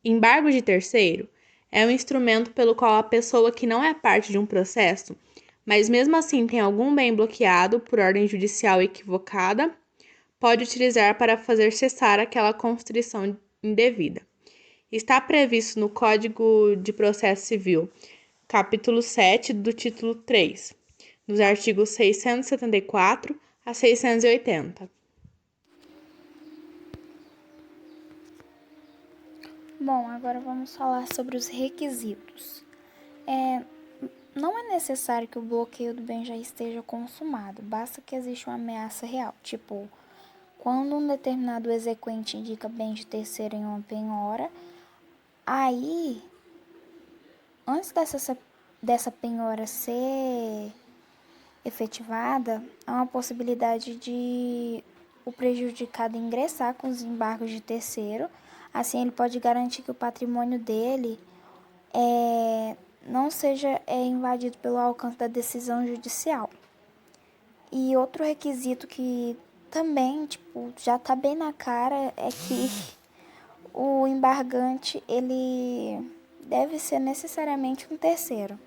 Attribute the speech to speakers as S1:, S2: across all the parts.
S1: Embargo de terceiro é um instrumento pelo qual a pessoa que não é parte de um processo, mas mesmo assim tem algum bem bloqueado por ordem judicial equivocada, pode utilizar para fazer cessar aquela constrição indevida. Está previsto no Código de Processo Civil, capítulo 7 do título 3, nos artigos 674 a 680.
S2: Bom, agora vamos falar sobre os requisitos. Não é necessário que o bloqueio do bem já esteja consumado, basta que exista uma ameaça real, tipo, quando um determinado exequente indica bem de terceiro em uma penhora, aí, antes dessa penhora ser efetivada, há uma possibilidade de o prejudicado ingressar com os embargos de terceiro. Assim, ele pode garantir que o patrimônio dele não seja invadido pelo alcance da decisão judicial. E outro requisito que também, já tá bem na cara é que o embargante, ele deve ser necessariamente um terceiro.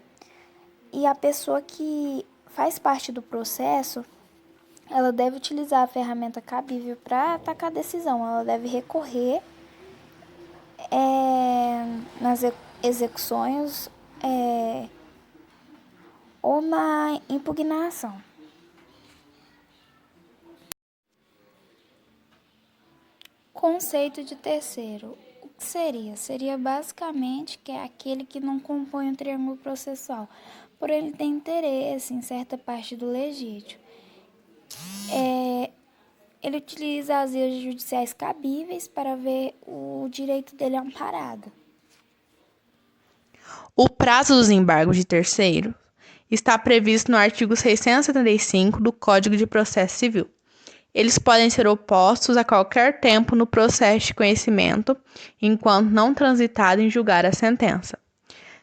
S2: E a pessoa que faz parte do processo, ela deve utilizar a ferramenta cabível para atacar a decisão. Ela deve recorrer nas execuções ou na impugnação. Conceito de terceiro. O que seria? Seria basicamente que é aquele que não compõe o triângulo processual, porém ele tem interesse em certa parte do legítimo. Ele utiliza as vias judiciais cabíveis para ver o direito dele amparado.
S1: O prazo dos embargos de terceiro está previsto no artigo 675 do Código de Processo Civil. Eles podem ser opostos a qualquer tempo no processo de conhecimento, enquanto não transitado em julgar a sentença.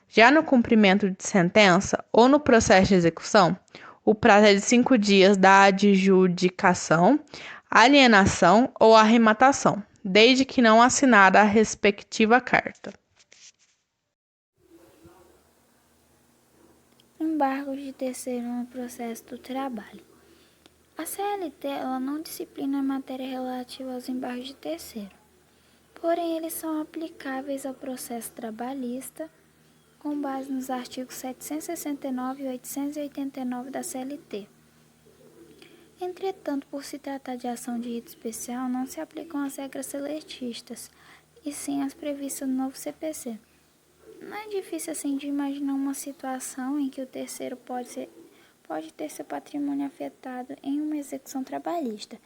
S1: Já no cumprimento de sentença ou no processo de execução, o prazo é de 5 dias da adjudicação, alienação ou arrematação, desde que não assinada a respectiva carta.
S2: Embargo de terceiro no processo do trabalho. A CLT ela não disciplina a matéria relativa aos embargos de terceiro, porém eles são aplicáveis ao processo trabalhista com base nos artigos 769 e 889 da CLT. Entretanto, por se tratar de ação de rito especial, não se aplicam as regras seletistas, e sim as previstas no novo CPC. Não é difícil assim de imaginar uma situação em que o terceiro pode ter seu patrimônio afetado em uma execução trabalhista.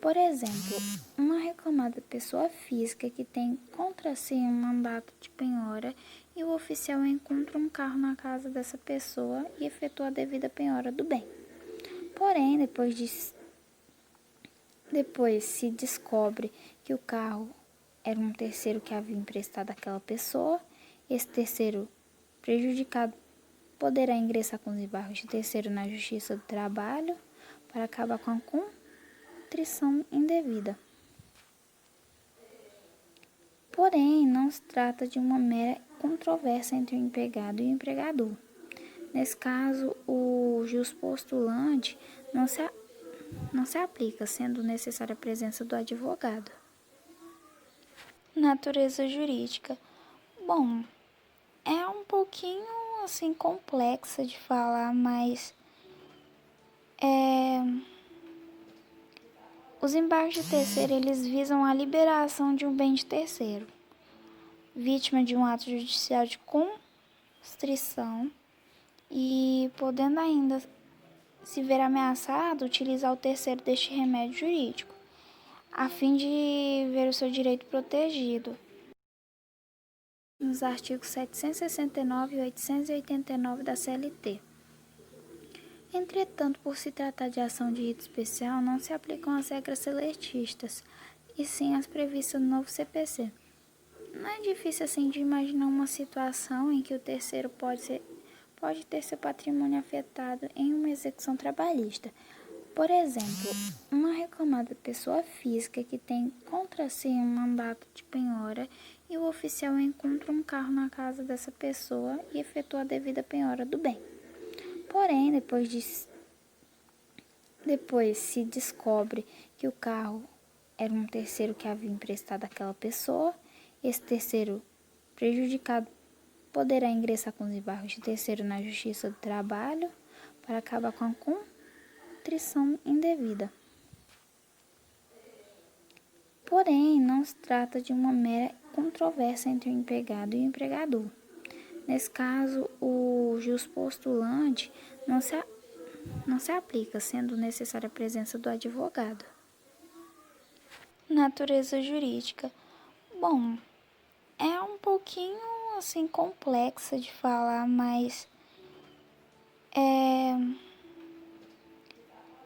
S2: Por exemplo, uma reclamada pessoa física que tem contra si um mandato de penhora e o oficial encontra um carro na casa dessa pessoa e efetua a devida penhora do bem. Porém, depois se descobre que o carro era um terceiro que havia emprestado àquela pessoa. Esse terceiro prejudicado poderá ingressar com os embargos de terceiro na Justiça do Trabalho para acabar com a contrição indevida. Porém, não se trata de uma mera controvérsia entre o empregado e o empregador. Nesse caso, o juspostulante não se aplica, sendo necessária a presença do advogado. Natureza jurídica. Bom, é um pouquinho assim complexa de falar, mas os embargos de terceiro eles visam a liberação de um bem de terceiro, vítima de um ato judicial de constrição e podendo ainda se ver ameaçado utilizar o terceiro deste remédio jurídico, a fim de ver o seu direito protegido. Nos artigos 769 e 889 da CLT. Entretanto, por se tratar de ação de rito especial, não se aplicam as regras seletistas, e sim as previstas no novo CPC. Não é difícil assim de imaginar uma situação em que o terceiro pode ter seu patrimônio afetado em uma execução trabalhista. Por exemplo, uma reclamada pessoa física que tem contra si um mandato de penhora e o oficial encontra um carro na casa dessa pessoa e efetua a devida penhora do bem. Porém, depois se descobre que o carro era um terceiro que havia emprestado àquela pessoa, esse terceiro prejudicado poderá ingressar com os embargos de terceiro na Justiça do Trabalho para acabar com a contrição indevida. Porém, não se trata de uma mera controvérsia entre o empregado e o empregador. Nesse caso, o juspostulante não se aplica, sendo necessária a presença do advogado. Natureza jurídica. Bom, é um pouquinho assim complexa de falar, mas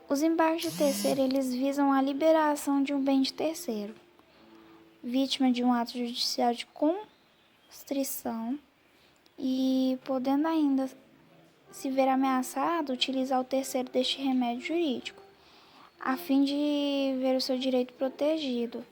S2: os embargos de terceiro, eles visam a liberação de um bem de terceiro, vítima de um ato judicial de constrição e podendo ainda se ver ameaçado, utilizar o terceiro deste remédio jurídico, a fim de ver o seu direito protegido.